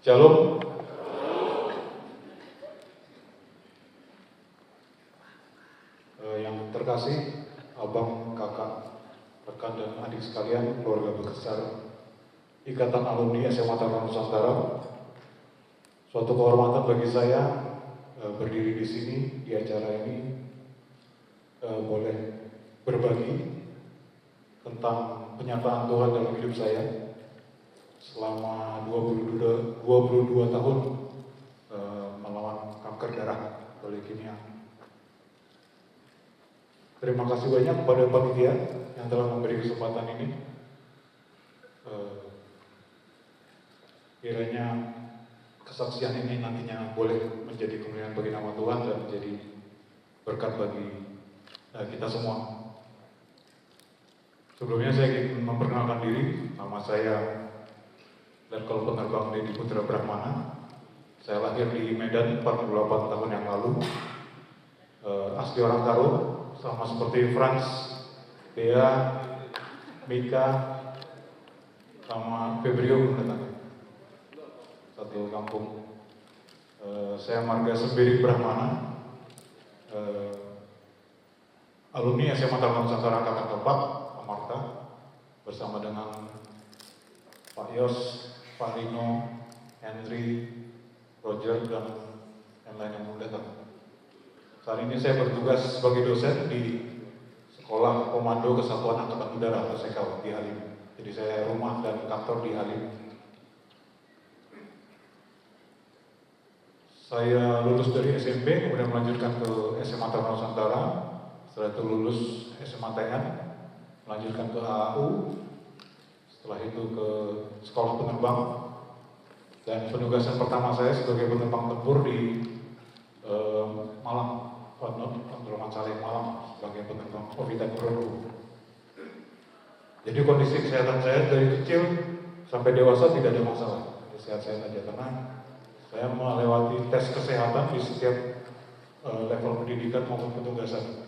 Shalom. Yang terkasih, abang, kakak, rekan dan adik sekalian, keluarga besar Ikatan Alumni SMA Taruna Nusantara. Suatu kehormatan bagi saya berdiri di sini di acara ini, boleh berbagi tentang penyataan Tuhan dalam hidup saya selama 22 tahun melawan kanker darah leukemia. Terima kasih banyak kepada panitia yang telah memberi kesempatan ini. Kiranya kesaksian ini nantinya boleh menjadi kemuliaan bagi nama Tuhan dan menjadi berkat bagi kita semua. Sebelumnya saya ingin memperkenalkan diri. Nama saya Letkol Penerbang Deddy Putra Brahmana. Saya lahir di Medan 48 tahun yang lalu. Asli orang Karo, sama seperti Frans, Bea, Mika, sama Febrio mendatang. Satu kampung. Saya marga Sembiring Brahmana, alumni SMA Taruna Nusantara Angkatan keempat, Amarta, bersama dengan Pak Yos, Pak Rino, Henry, Roger, dan yang lain yang datang. Saat ini saya bertugas sebagai dosen di Sekolah Komando Kesatuan Angkatan Udara atau SEKAW di Halim. Jadi saya rumah dan kantor di Halim. Saya lulus dari SMP, kemudian melanjutkan ke SMA Taruna Nusantara. Setelah itu lulus SMA TN, melanjutkan ke AAU. Setelah itu ke Sekolah Penerbang. Dan penugasan pertama saya sebagai penerbang tempur di Malang, Abdurrahman Saleh Malang, sebagai penerbang Ovitan Pro. Jadi kondisi kesehatan saya dari kecil sampai dewasa tidak ada masalah, sehat-sehat aja karena saya melewati tes kesehatan di setiap level pendidikan maupun penugasan.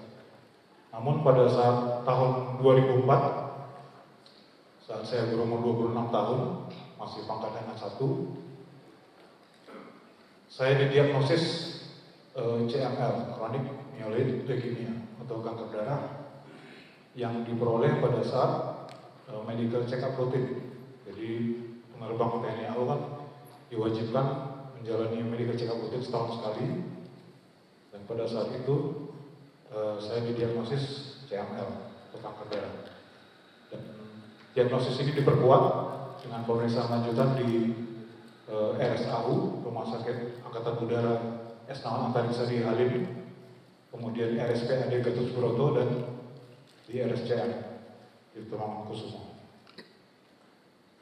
Namun pada saat tahun 2004, saat saya berumur 26 tahun, masih pangkat anak 1, saya didiagnosis CML, chronic myeloid leukemia atau kanker darah yang diperoleh pada saat medical check-up rutin. Jadi penerbang TNI AU kan diwajibkan menjalani medical check-up rutin setahun sekali, dan pada saat itu saya didiagnosis CML atau kanker darah. Dan diagnosis ini diperkuat dengan pemeriksaan lanjutan di RSAU, Rumah Sakit Angkatan Udara S-Nawan Antariksa di Halim, kemudian RSPAD Gatot Subroto, dan di RSCM di Mangunkusumo.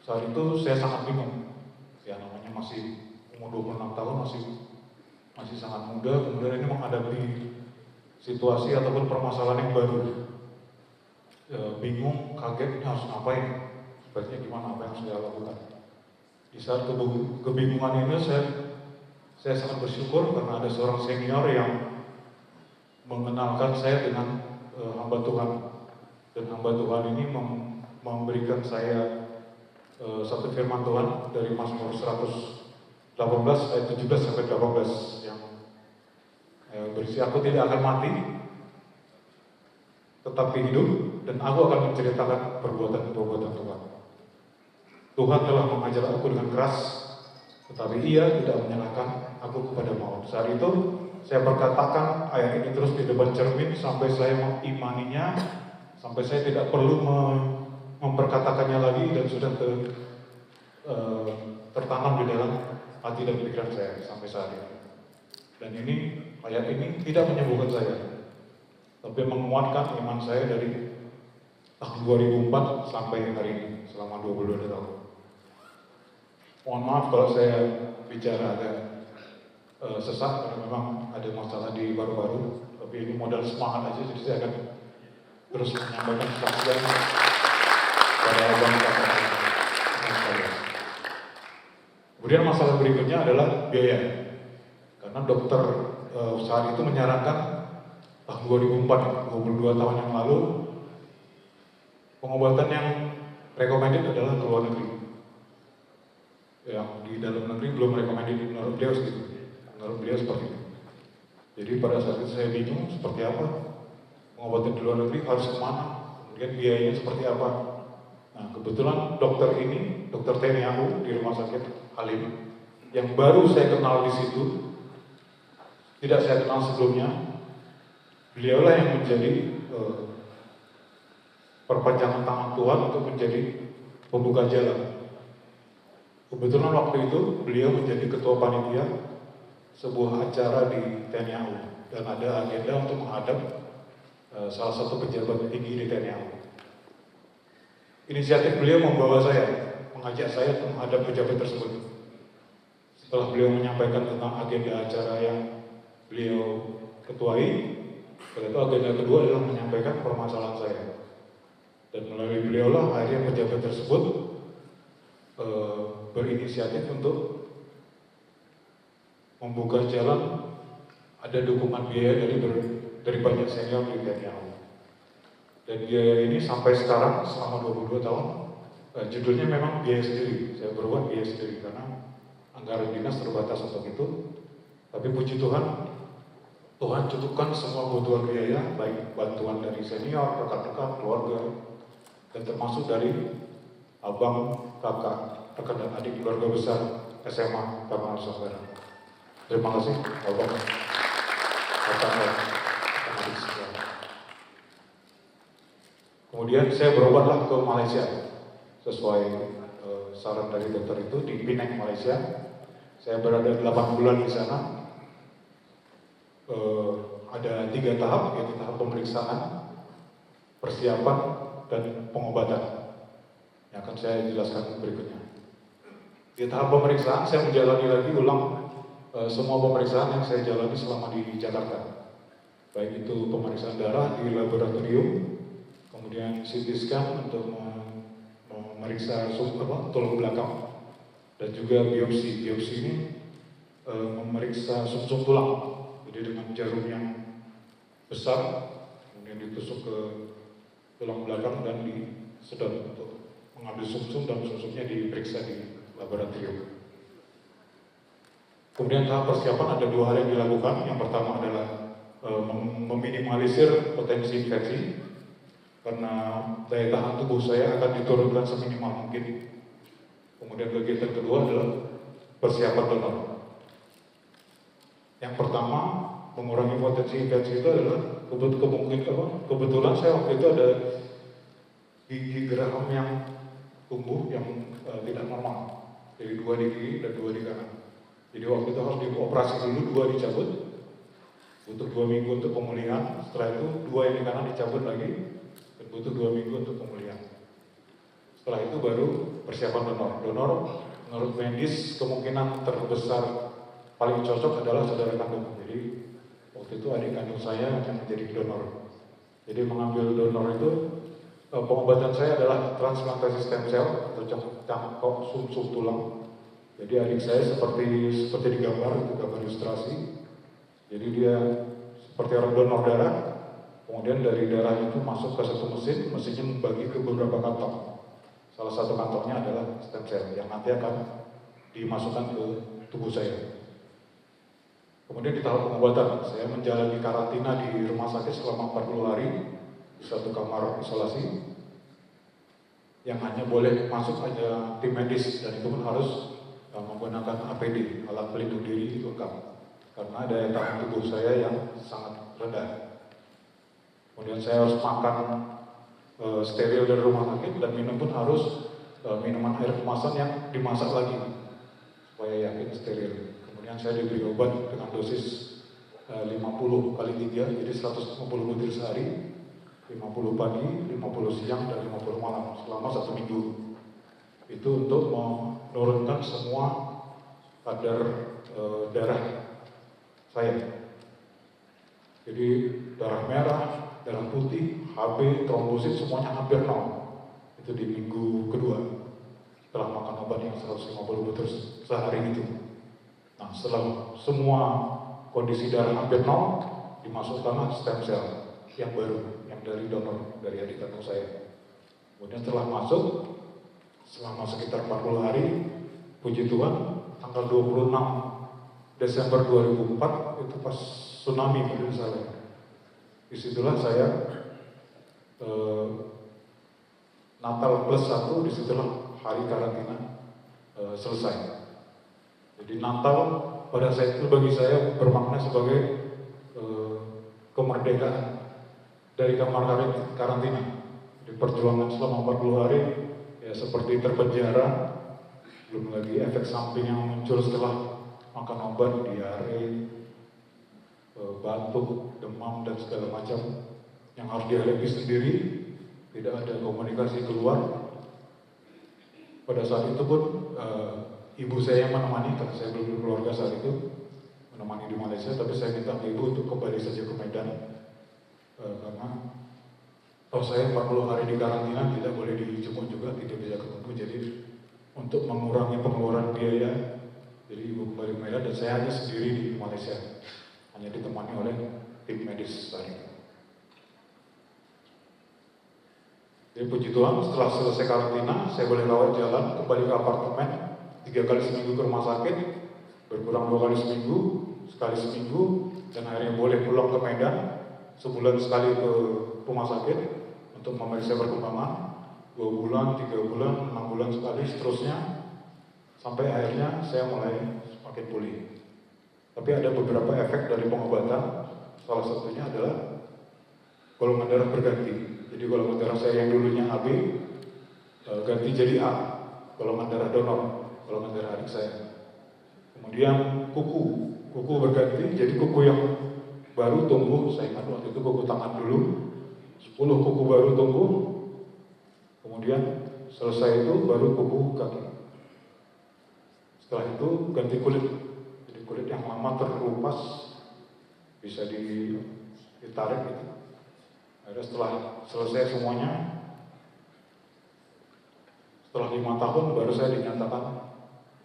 Saat itu saya sangat bingung, ya namanya masih umur 26 tahun, masih sangat muda, kemudian ini menghadapi situasi ataupun permasalahan yang baru. Bingung, kaget, ini harus ngapain, sebaiknya gimana, apa yang harus saya lakukan. Di saat kebingungan ini saya sangat bersyukur karena ada seorang senior yang mengenalkan saya dengan hamba Tuhan, dan hamba Tuhan ini memberikan saya satu firman Tuhan dari Mazmur 118 ayat 17 sampai 18 yang berisi, aku tidak akan mati tetapi hidup, dan aku akan menceritakan perbuatan-perbuatan Tuhan. Tuhan telah mengajar aku dengan keras, tetapi Ia tidak menyerahkan aku kepada maut. Saat itu saya berkatakan ayat ini terus di depan cermin sampai saya mengimaninya, sampai saya tidak perlu memperkatakannya lagi, dan sudah tertanam di dalam hati dan pikiran saya sampai saat ini. Dan ini, ayat ini tidak menyembuhkan saya, tapi menguatkan iman saya dari tahun 2004 sampai hari ini, selama 22 tahun. Mohon maaf kalau saya bicara agak sesak, karena memang ada masalah di paru-paru, tapi ini modal semangat aja, jadi saya akan terus menyampaikan kesaksian pada bangsa sekalian. Kemudian masalah berikutnya adalah biaya, karena dokter saat itu menyarankan tahun 2004, 22 tahun yang lalu, pengobatan yang recommended adalah ke luar negeri. yang di dalam negeri belum recommended menurut beliau gitu. Menurut beliau seperti itu. Jadi pada saat itu saya bingung seperti apa pengobatan di luar negeri harus kemana, kemudian biayanya seperti apa. Nah kebetulan dokter ini, dokter Teni Ahu di Rumah Sakit Halim, yang baru saya kenal di situ, tidak saya kenal sebelumnya, beliaulah yang menjadi perpanjangan tangan Tuhan untuk menjadi pembuka jalan. Kebetulan waktu itu beliau menjadi ketua panitia sebuah acara di TNI AU dan ada agenda untuk menghadap salah satu pejabat tinggi di TNI AU. Inisiatif beliau membawa saya, mengajak saya untuk menghadap pejabat tersebut. Setelah beliau menyampaikan tentang agenda acara yang beliau ketuai, setelah itu agenda kedua adalah menyampaikan permasalahan saya. Dan melalui beliaulah akhirnya pejabat tersebut berinisiatif untuk membuka jalan, ada dukungan biaya dari banyak senior di TNI AU. Dan biaya ini sampai sekarang selama 22 tahun, judulnya memang biaya sendiri. Saya berbuat biaya sendiri karena anggaran dinas terbatas untuk itu. Tapi puji Tuhan, Tuhan cukupkan semua kebutuhan biaya, baik bantuan dari senior, rekan-rekan, keluarga, dan termasuk dari abang, kakak, rekan dan adik keluarga besar SMA Taman Saudara. Terima kasih, abang, kakak, dan adik sekalian. Kemudian saya berobatlah ke Malaysia sesuai saran dari dokter itu di Penang, Malaysia. Saya berada 8 bulan di sana. Ada 3 tahap, yaitu tahap pemeriksaan, persiapan, dan pengobatan yang akan saya jelaskan berikutnya. Di tahap pemeriksaan saya menjalani lagi ulang semua pemeriksaan yang saya jalani selama di Jakarta, baik itu pemeriksaan darah di laboratorium, kemudian CT scan untuk memeriksa tulang belakang, dan juga biopsi. Biopsi ini memeriksa sumsum tulang, jadi dengan jarum yang besar, kemudian ditusuk ke tulang belakang dan disedot untuk mengambil sumsum dan sumsumnya diperiksa di laboratorium. Kemudian tahap persiapan ada 2 hal yang dilakukan. Yang pertama adalah meminimalisir potensi infeksi, karena daya tahan tubuh saya akan diturunkan seminimal mungkin. Kemudian kegiatan kedua adalah persiapan donor. Yang pertama, mengurangi potensi infeksi itu adalah kebetulan saya waktu itu ada gigi geraham yang tumbuh yang tidak normal, jadi 2 di kiri dan 2 di kanan. Jadi waktu itu harus dioperasi dulu, 2 dicabut, butuh 2 minggu untuk pemulihan. Setelah itu 2 yang di kanan dicabut lagi, dan butuh 2 minggu untuk pemulihan. Setelah itu baru persiapan donor. Donor menurut medis kemungkinan terbesar paling cocok adalah saudara kandung. Jadi waktu itu adik kandung saya yang menjadi donor. Jadi mengambil donor itu, pengobatan saya adalah transplantasi stem cell atau cangkok sumsum tulang. Jadi adik saya seperti di gambar, itu gambar ilustrasi. Jadi dia seperti orang donor darah. Kemudian dari darah itu masuk ke satu mesin, mesinnya membagi ke beberapa kantong. Salah satu kantongnya adalah stem cell yang nanti akan dimasukkan ke tubuh saya. Kemudian di tahap pengobatan, saya menjalani karantina di rumah sakit selama 40 hari di satu kamar isolasi, yang hanya boleh masuk aja tim medis, dan itu pun harus menggunakan APD, alat pelindung diri lengkap, karena daya tahan tubuh saya yang sangat rendah. Kemudian saya harus makan steril dari rumah sakit, dan minum pun harus minuman air kemasan yang dimasak lagi supaya yakin steril. Kemudian saya diberi obat dengan dosis 50 kali 3, jadi 150 butir sehari, 50 pagi, 50 siang, dan 50 malam selama 1 minggu. Itu untuk menurunkan semua kadar darah saya. Jadi darah merah, darah putih, HB, trombosit semuanya hampir 0. Itu di minggu kedua setelah makan obat yang 150 butir sehari itu. Nah, setelah semua kondisi darah hampir 0, dimasukkanlah stem cell yang baru, yang dari donor, dari adik kandung saya. Kemudian setelah masuk, selama sekitar 40 hari, puji Tuhan, tanggal 26 Desember 2004 itu pas tsunami pada saya. Disitulah saya Natal plus 1, disitulah hari karantina selesai. Jadi Natal pada saat itu bagi saya bermakna sebagai kemerdekaan dari kamar karantina. Di perjuangan selama 40 hari ya seperti terpenjara, belum lagi efek samping yang muncul setelah makan obat, diare, batuk, demam dan segala macam yang harus dihadapi sendiri, tidak ada komunikasi keluar. Pada saat itu pun ibu saya yang menemani, karena saya belum berkeluarga saat itu, menemani di Malaysia, tapi saya minta ibu untuk kembali saja ke Medan karena saya 40 hari di karantina, tidak boleh dijemput juga, tidak bisa ketemu, jadi untuk mengurangi pengeluaran biaya, jadi ibu kembali ke Medan dan saya hanya sendiri di Malaysia, hanya ditemani oleh tim medis saat itu. Jadi puji Tuhan, setelah selesai karantina, saya boleh rawat jalan, kembali ke apartemen, 3 kali seminggu ke rumah sakit, berkurang 2 kali seminggu, sekali seminggu, dan akhirnya boleh pulang ke Medan, sebulan sekali ke rumah sakit, untuk memeriksa perkembangan, 2 bulan, 3 bulan, 6 bulan sekali, seterusnya, sampai akhirnya saya mulai semakin pulih. Tapi ada beberapa efek dari pengobatan, salah satunya adalah golongan darah berganti. Jadi golongan darah saya yang dulunya AB ganti jadi A, golongan darah donor, golongan darah adik saya. Kemudian kuku berganti, jadi kuku yang baru tumbuh, saya ingat waktu itu kuku tangan dulu, 10 kuku baru tumbuh, kemudian selesai itu baru kuku kaki. Setelah itu ganti kulit, jadi kulit yang lama terkelupas, bisa ditarik gitu. Akhirnya setelah selesai semuanya, setelah 5 tahun baru saya dinyatakan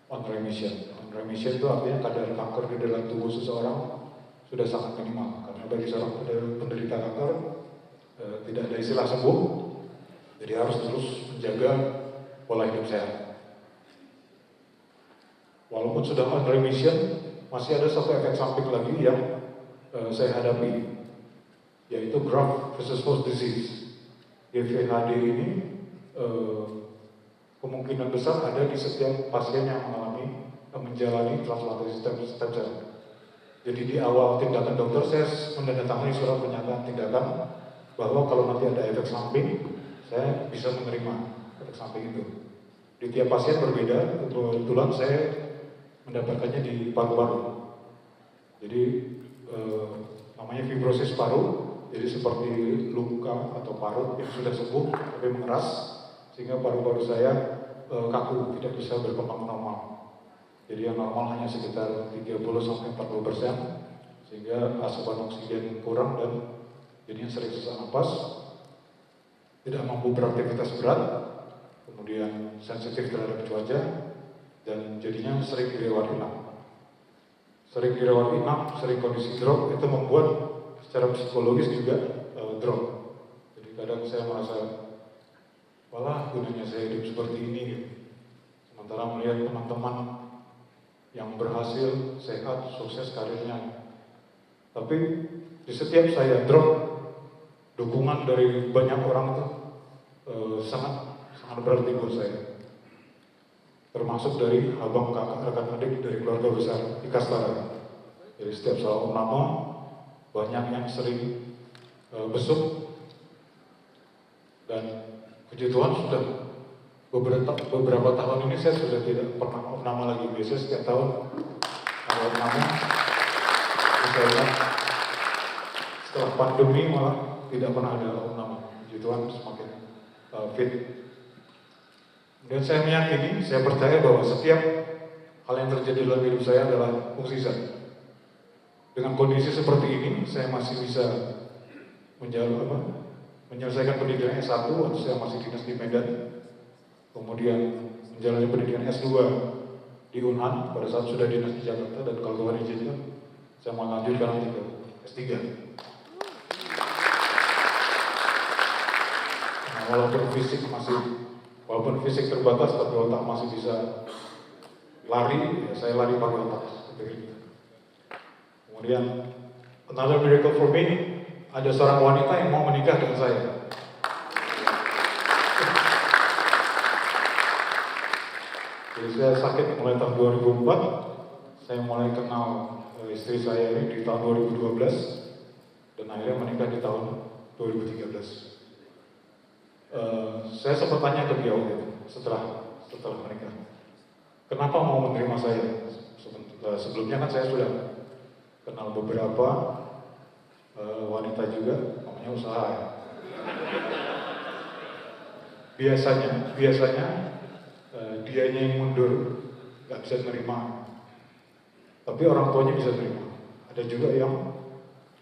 on remission. On remission itu artinya kadar kanker di dalam tubuh seseorang sudah sangat minimal. Karena bagi seorang penderita kanker tidak ada istilah sembuh, jadi harus terus menjaga pola hidup sehat. Walaupun sudah on remission, masih ada satu efek samping lagi yang saya hadapi, yaitu graft versus host disease. GVHD ini kemungkinan besar ada di setiap pasien yang menjalani transplantasi stem cell. Jadi di awal tindakan dokter saya menandatangani surat pernyataan tindakan bahwa kalau nanti ada efek samping, saya bisa menerima efek samping itu. Di tiap pasien berbeda, kebetulan saya mendapatkannya di paru-paru. Jadi namanya fibrosis paru. Jadi seperti luka atau parut yang sudah sembuh tapi mengeras, sehingga paru-paru saya kaku, tidak bisa berkembang normal. Jadi yang normal hanya sekitar 30-40%, sehingga asupan oksigen kurang dan jadinya sering sesak napas, tidak mampu beraktivitas berat, kemudian sensitif terhadap cuaca, dan jadinya sering dirawat inap. Sering dirawat inap, sering kondisi drop, itu membuat secara psikologis juga drop. Jadi kadang saya merasa, walah gunanya saya hidup seperti ini gitu. Sementara melihat teman-teman yang berhasil, sehat, sukses karirnya. Tapi di setiap saya drop, dukungan dari banyak orang itu sangat berarti buat saya. Termasuk dari abang, kakak, rekan adik dari keluarga besar di Kastara. Jadi setiap saya nama, banyak yang sering besuk, dan puji Tuhan sudah beberapa tahun ini saya sudah tidak pernah nama lagi. Biasanya setiap tahun ada nama. Saya lihat setelah pandemi malah tidak pernah ada nama. Puji Tuhan semakin fit. Dan saya meyakini, saya percaya bahwa setiap hal yang terjadi dalam hidup saya adalah mukjizat. Dengan kondisi seperti ini, saya masih bisa menyelesaikan pendidikan S1 waktu saya masih dinas di Medan, kemudian menjalani pendidikan S2 di Unhan pada saat sudah dinas di Jakarta, dan kalau Tuhan izinkan, saya mau lanjutkan nanti ke S3. Nah, walaupun fisik terbatas, tapi otak masih bisa lari, ya saya lari pakai otak seperti itu. Kemudian another miracle for me, ada seorang wanita yang mau menikah dengan saya. Jadi saya sakit mulai tahun 2004, saya mulai kenal istri saya ini di tahun 2012, dan akhirnya menikah di tahun 2013. Saya sempat tanya ke beliau gitu, setelah menikah, kenapa mau menerima saya? Sebelumnya kan saya sudah kenal beberapa wanita juga, namanya usaha ya. Biasanya dianya yang mundur, nggak bisa menerima, tapi orang tuanya bisa menerima. Ada juga yang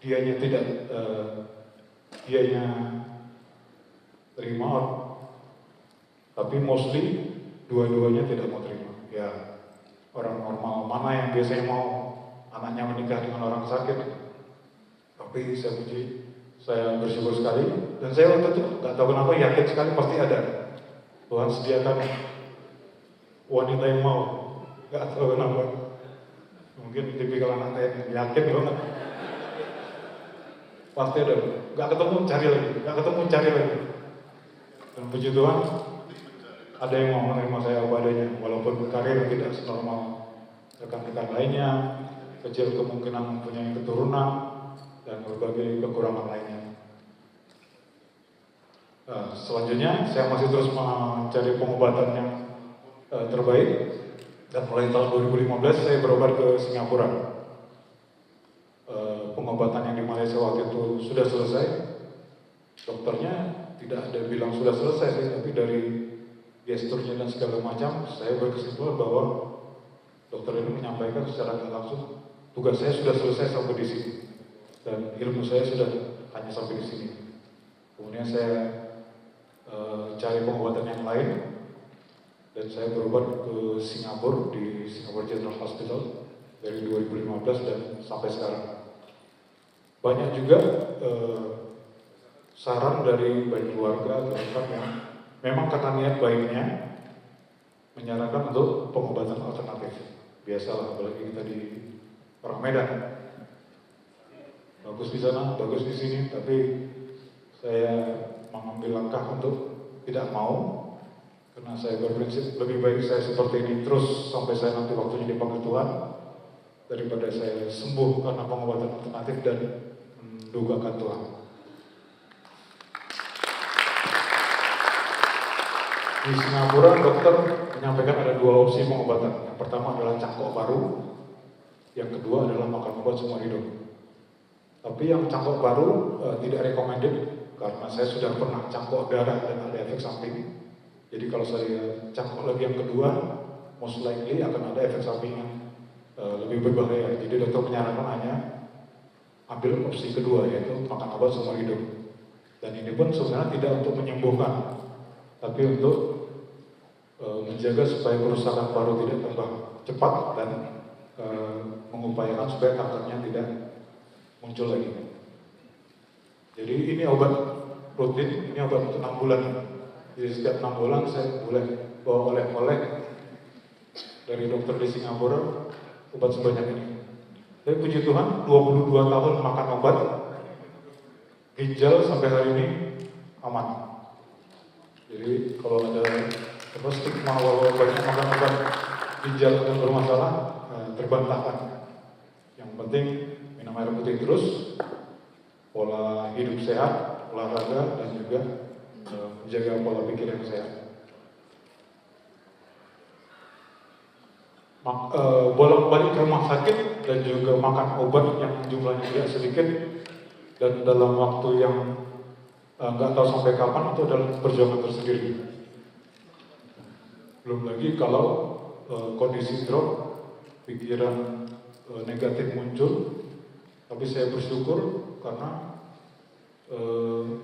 dianya tidak, dianya terima, tapi mostly dua-duanya tidak mau terima. Ya, orang normal mana yang biasanya mau anaknya menikah dengan orang sakit? Tapi saya puji, saya bersyukur sekali, dan saya waktu itu nggak tahu kenapa yakin sekali pasti ada Tuhan sediakan wanita yang mau. Nggak tahu kenapa, mungkin tipikal anak saya yakin banget pasti ada. Nggak ketemu cari lagi, dan puji Tuhan ada yang mau menerima saya apa adanya, walaupun karir tidak senormal rekan-rekan lainnya, kecil kemungkinan mempunyai keturunan dan berbagai kekurangan lainnya. Selanjutnya saya masih terus mencari pengobatan yang terbaik, dan mulai tahun 2015 saya berobat ke Singapura. Pengobatan yang di Malaysia waktu itu sudah selesai, dokternya tidak ada bilang sudah selesai sih, tapi dari gesturnya dan segala macam saya berkesimpulan bahwa dokter ini menyampaikan secara tidak langsung tugas saya sudah selesai sampai di sini dan ilmu saya sudah hanya sampai di sini. Kemudian saya cari pengobatan yang lain, dan saya berobat ke Singapura di Singapore General Hospital dari 2015 dan sampai sekarang. Banyak juga saran dari baik keluarga atau rekan yang memang karena niat baiknya menyarankan untuk pengobatan alternatif. Biasalah, apalagi kita di orang Medan, bagus di sana, bagus di sini, tapi saya mengambil langkah untuk tidak mau, karena saya berprinsip lebih baik saya seperti ini terus sampai saya nanti waktunya dipanggil Tuhan, daripada saya sembuh karena pengobatan alternatif dan mendugakan Tuhan. Di Singapura dokter menyampaikan ada dua opsi pengobatan. Yang pertama adalah cangkok baru, yang kedua adalah makan obat seumur hidup. Tapi yang cangkok baru tidak recommended, karena saya sudah pernah cangkok darah dan ada efek samping. Jadi kalau saya cangkok lagi yang kedua, most likely akan ada efek samping yang lebih berbahaya. Jadi dokter menyarankan hanya ambil opsi kedua, yaitu makan obat seumur hidup. Dan ini pun sebenarnya tidak untuk menyembuhkan, tapi untuk menjaga supaya kerusakan paru tidak tambah cepat dan mengupayakan supaya kankernya tidak muncul lagi. Jadi ini obat rutin, ini obat untuk 6 bulan. Jadi setiap 6 bulan saya boleh bawa oleh-oleh dari dokter di Singapura obat sebanyak ini. Tapi puji Tuhan, 22 tahun makan obat, ginjal sampai hari ini aman. Jadi kalau ada stigma bahwa banyak makan obat ginjal yang bermasalah, terbantahkan. Yang penting minum air putih terus, pola hidup sehat, olahraga, dan juga menjaga pola pikir yang sehat. Bolak-balik ke rumah sakit dan juga makan obat yang jumlahnya tidak sedikit dan dalam waktu yang nggak tahu sampai kapan, itu adalah perjuangan tersendiri. Belum lagi kalau kondisi drop, pikiran negatif muncul. Tapi saya bersyukur karena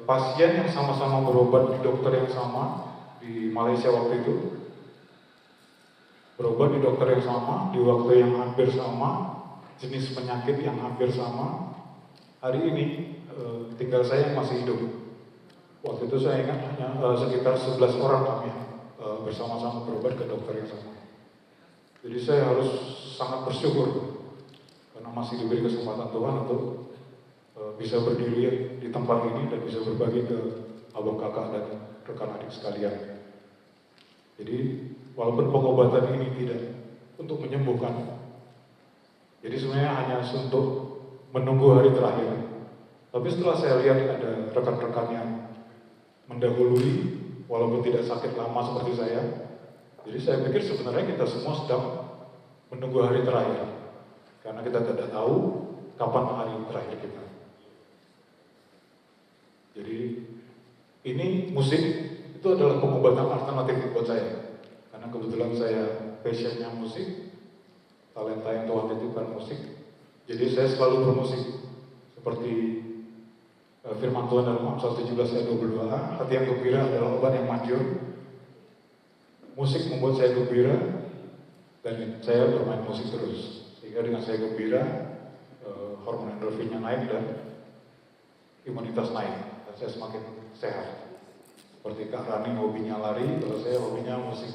pasien yang sama-sama berobat di dokter yang sama di Malaysia waktu itu, berobat di dokter yang sama di waktu yang hampir sama, jenis penyakit yang hampir sama. Hari ini tinggal saya yang masih hidup. Waktu itu saya ingat hanya sekitar 11 orang kami bersama-sama berobat ke dokter yang sama. Jadi saya harus sangat bersyukur karena masih diberi kesempatan Tuhan untuk bisa berdiri di tempat ini dan bisa berbagi ke abang kakak dan rekan adik sekalian. Jadi walaupun pengobatan ini tidak untuk menyembuhkan, jadi sebenarnya hanya untuk menunggu hari terakhir. Tapi setelah saya lihat ada rekan-rekan yang mendahului, walaupun tidak sakit lama seperti saya, jadi saya pikir sebenarnya kita semua sedang menunggu hari terakhir, karena kita tidak tahu kapan hari terakhir kita. Jadi ini musik itu adalah pengobatan alternatif buat saya, karena kebetulan saya passionnya musik, talenta yang Tuhan titipkan musik. Jadi saya selalu bermusik seperti firman Tuhan dalam Amsal 17 ayat 22, hati yang gembira adalah obat yang manjur. Musik membuat saya gembira dan saya bermain musik terus, sehingga dengan saya gembira hormon endorfinnya naik dan imunitas naik dan saya semakin sehat. Seperti Kak Rani hobinya lari, kalau saya hobinya musik.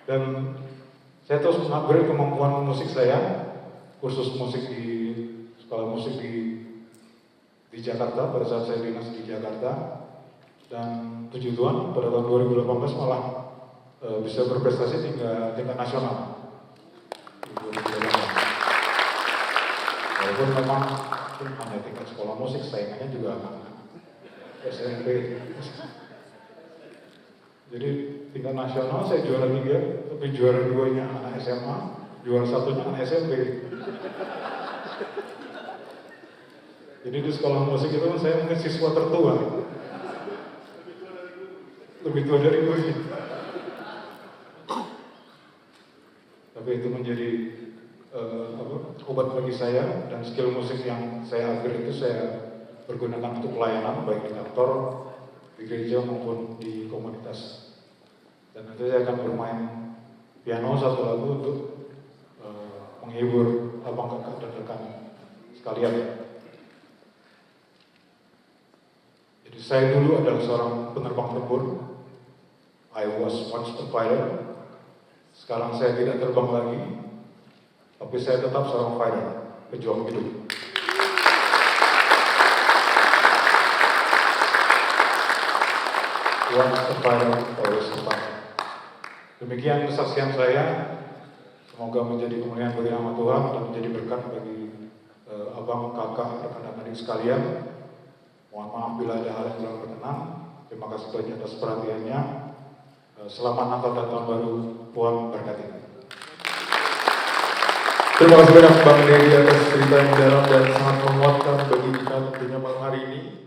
Dan saya terus mengupgrade kemampuan musik saya, kursus musik di sekolah musik di Jakarta pada saat saya dinas di Jakarta. Dan puji Tuhan pada tahun 2018 malah bisa berprestasi tingkat nasional di 2018. Walaupun memang hanya tingkat sekolah musik, saingannya juga SMP. Jadi tingkat nasional saya juara 3, tapi juara 2-nya anak SMA, juara 1-nya anak SMP. Jadi di sekolah musik itu saya mungkin siswa tertua. Lebih tua dari gue. Tapi itu menjadi obat bagi saya, dan skill musik yang saya upgrade itu saya pergunakan untuk pelayanan baik di kantor, di gereja maupun di komunitas. Dan nanti saya akan bermain piano satu lagu untuk menghibur abang kakak dan rekan sekalian. Jadi saya dulu adalah seorang penerbang tempur. I was once a pilot. Sekarang saya tidak terbang lagi, tapi saya tetap seorang fighter, pejuang hidup. Once a fighter, always a fighter. Demikian kesaksian saya. Semoga menjadi kemuliaan bagi nama Tuhan dan menjadi berkat bagi abang, kakak, rekan-rekan adik sekalian. Mohon maaf bila ada hal yang kurang berkenan. Terima kasih banyak atas perhatiannya. Selamat Natal dan Tahun Baru. Tuhan berkati. Terima kasih banyak Bang Dedi atas cerita yang dalam dan sangat memuatkan bagi kita tentunya malam hari ini.